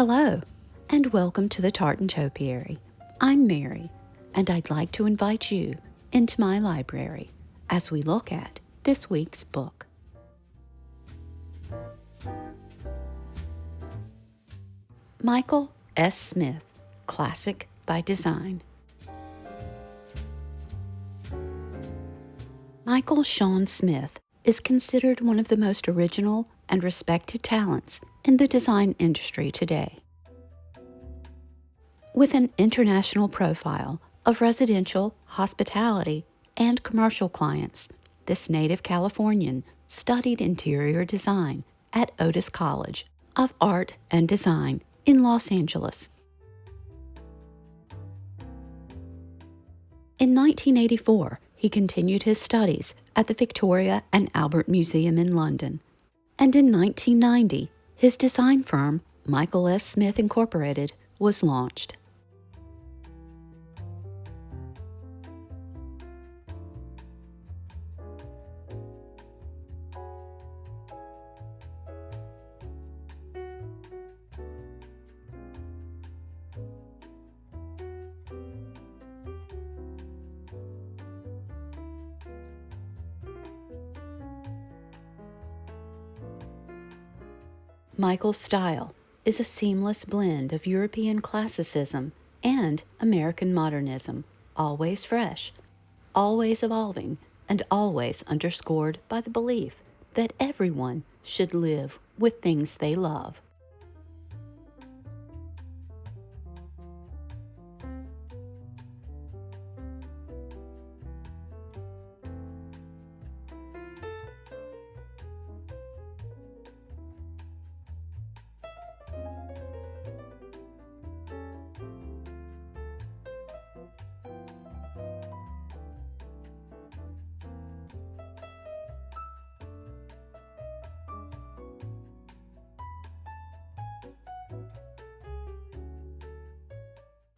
Hello, and welcome to the Tartan Topiary. I'm Mary, and I'd like to invite you into my library as we look at this week's book. Michael S. Smith, Classic by Design. Michael Sean Smith is considered one of the most original and respected talents in the design industry today. With an international profile of residential, hospitality, and commercial clients, this native Californian studied interior design at Otis College of Art and Design in Los Angeles. In 1984, he continued his studies at the Victoria and Albert Museum in London, and in 1990, his design firm, Michael S. Smith Incorporated, was launched. Michael's style is a seamless blend of European classicism and American modernism, always fresh, always evolving, and always underscored by the belief that everyone should live with things they love.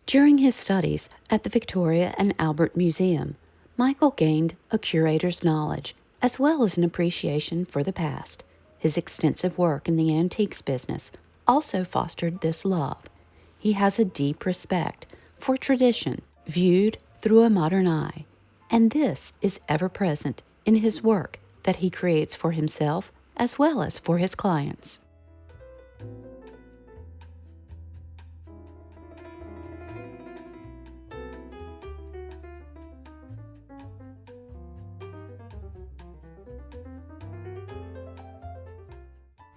During his studies at the Victoria and Albert Museum, Michael gained a curator's knowledge as well as an appreciation for the past. His extensive work in the antiques business also fostered this love. He has a deep respect for tradition viewed through a modern eye, and this is ever present in his work that he creates for himself as well as for his clients.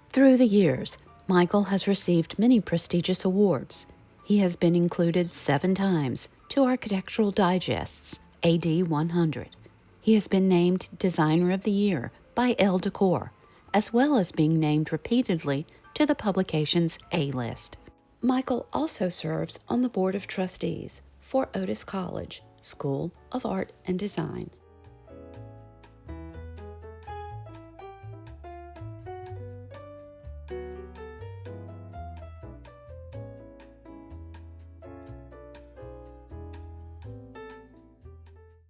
Through the years, Michael has received many prestigious awards. He has been included 7 times to Architectural Digest's AD100. He has been named Designer of the Year by Elle Decor, as well as being named repeatedly to the publication's A-list. Michael also serves on the Board of Trustees for Otis College, School of Art and Design.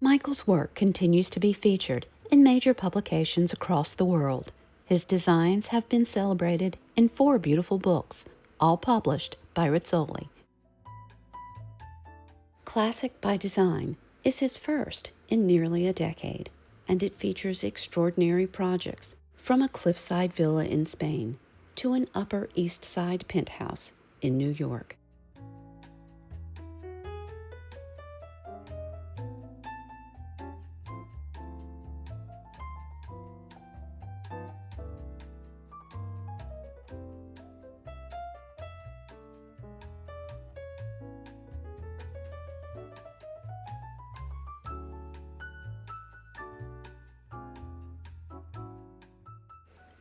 Michael's work continues to be featured in major publications across the world. His designs have been celebrated in 4 beautiful books, all published by Rizzoli. Classic by Design is his first in nearly a decade, and it features extraordinary projects from a cliffside villa in Spain to an Upper East Side penthouse in New York.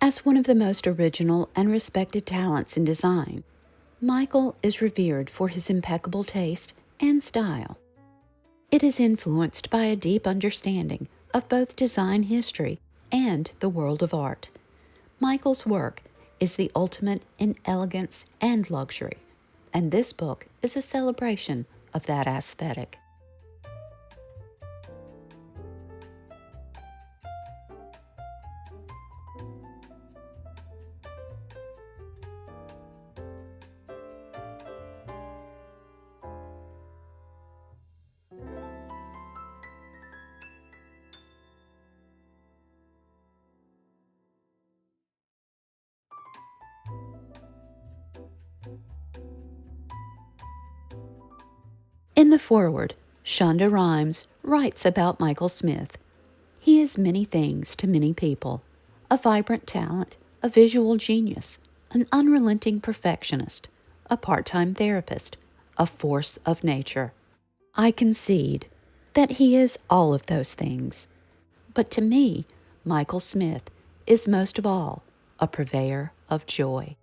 As one of the most original and respected talents in design, Michael is revered for his impeccable taste and style. It is influenced by a deep understanding of both design history and the world of art. Michael's work is the ultimate in elegance and luxury, and this book is a celebration of that aesthetic. In the foreword, Shonda Rhimes writes about Michael Smith. He is many things to many people: a vibrant talent, a visual genius, an unrelenting perfectionist, a part-time therapist, a force of nature. I concede that he is all of those things. But to me, Michael Smith is most of all a purveyor of joy.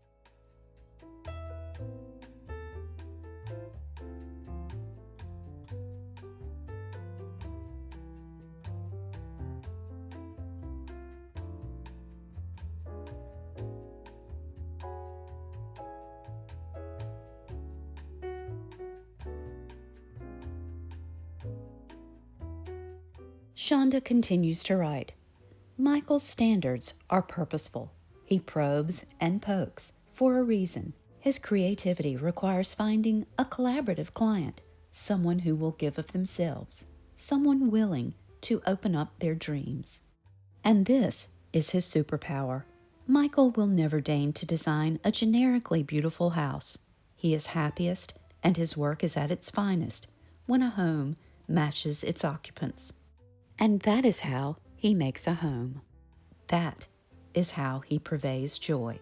Shonda continues to write, Michael's standards are purposeful. He probes and pokes for a reason. His creativity requires finding a collaborative client, someone who will give of themselves, someone willing to open up their dreams. And this is his superpower. Michael will never deign to design a generically beautiful house. He is happiest and his work is at its finest when a home matches its occupants. And that is how he makes a home. That is how he purveys joy.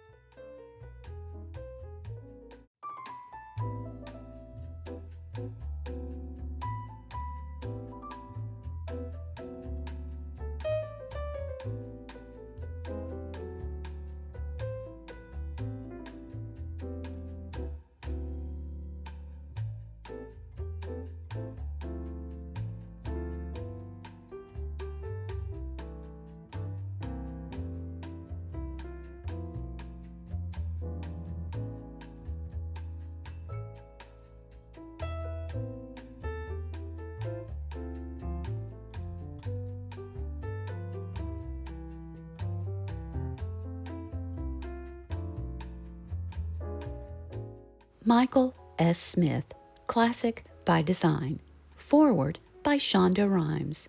Michael S. Smith, Classic by Design. Foreword by Shonda Rhimes.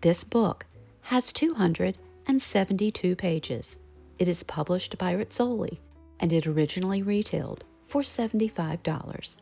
This book has 272 pages. It is published by Rizzoli, and it originally retailed for $75.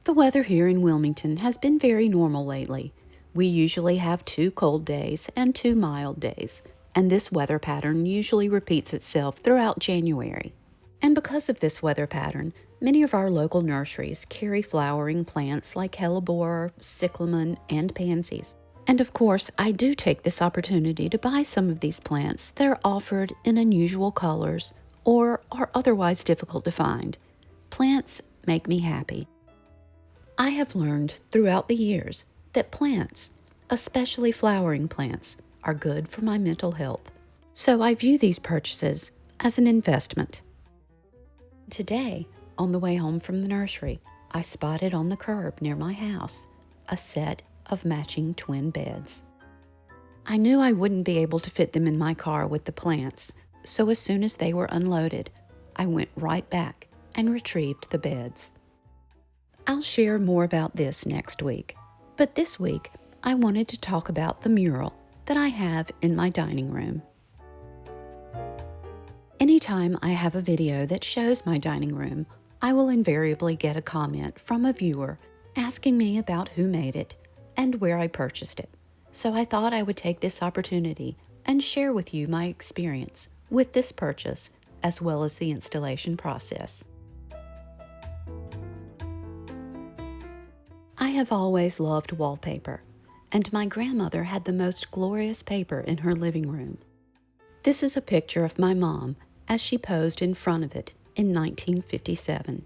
The weather here in Wilmington has been very normal lately. We usually have 2 cold days and 2 mild days, and this weather pattern usually repeats itself throughout January. And because of this weather pattern, many of our local nurseries carry flowering plants like hellebore, cyclamen, and pansies. And of course, I do take this opportunity to buy some of these plants that are offered in unusual colors or are otherwise difficult to find. Plants make me happy. I have learned throughout the years that plants, especially flowering plants, are good for my mental health. So I view these purchases as an investment. Today, on the way home from the nursery, I spotted on the curb near my house a set of matching twin beds. I knew I wouldn't be able to fit them in my car with the plants, so as soon as they were unloaded, I went right back and retrieved the beds. I'll share more about this next week, but this week I wanted to talk about the mural that I have in my dining room. Anytime I have a video that shows my dining room, I will invariably get a comment from a viewer asking me about who made it and where I purchased it. So I thought I would take this opportunity and share with you my experience with this purchase as well as the installation process. I have always loved wallpaper, and my grandmother had the most glorious paper in her living room. This is a picture of my mom as she posed in front of it in 1957.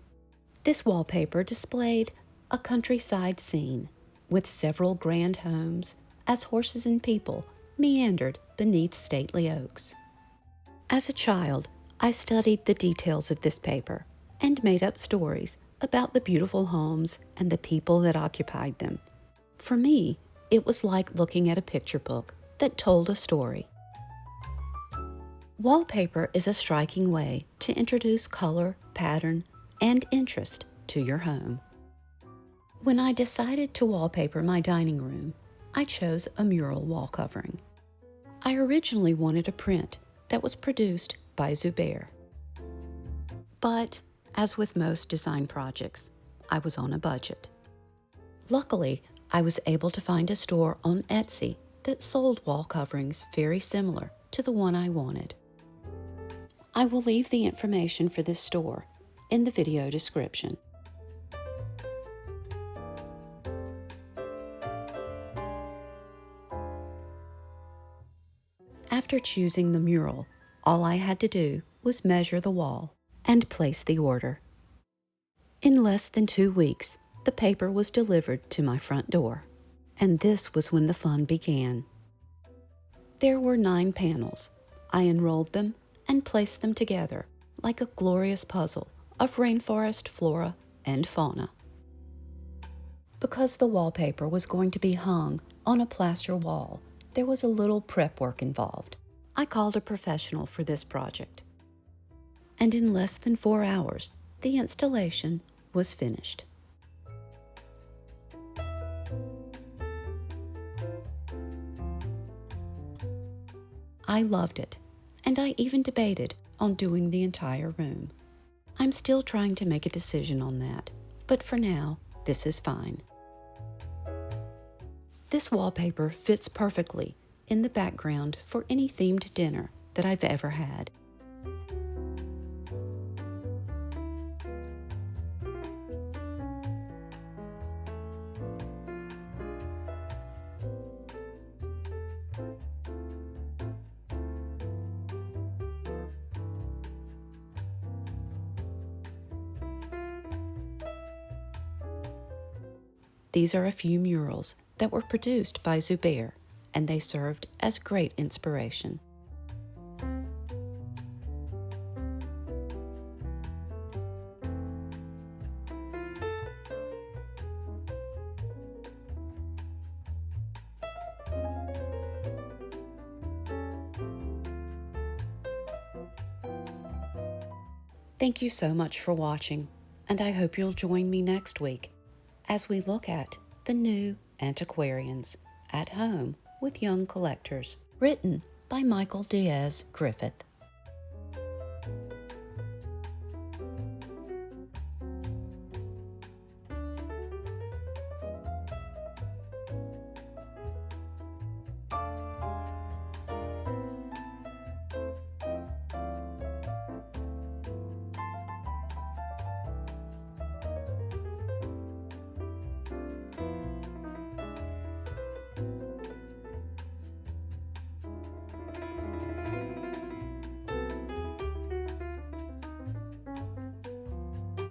This wallpaper displayed a countryside scene with several grand homes as horses and people meandered beneath stately oaks. As a child, I studied the details of this paper and made up stories about the beautiful homes and the people that occupied them. For me, it was like looking at a picture book that told a story. Wallpaper is a striking way to introduce color, pattern, and interest to your home. When I decided to wallpaper my dining room, I chose a mural wall covering. I originally wanted a print that was produced by Zubair. But, as with most design projects, I was on a budget. Luckily, I was able to find a store on Etsy that sold wall coverings very similar to the one I wanted. I will leave the information for this store in the video description. After choosing the mural, all I had to do was measure the wall and place the order. In less than 2 weeks, the paper was delivered to my front door, and this was when the fun began. There were 9 panels. I unrolled them and placed them together like a glorious puzzle of rainforest flora and fauna. Because the wallpaper was going to be hung on a plaster wall, there was a little prep work involved. I called a professional for this project, and in less than 4 hours, the installation was finished. I loved it, and I even debated on doing the entire room. I'm still trying to make a decision on that, but for now, this is fine. This wallpaper fits perfectly in the background for any themed dinner that I've ever had. These are a few murals that were produced by Zubair, and they served as great inspiration. Thank you so much for watching, and I hope you'll join me next week as we look at The New Antiquarians at Home with Young Collectors, written by Michael Diaz Griffith.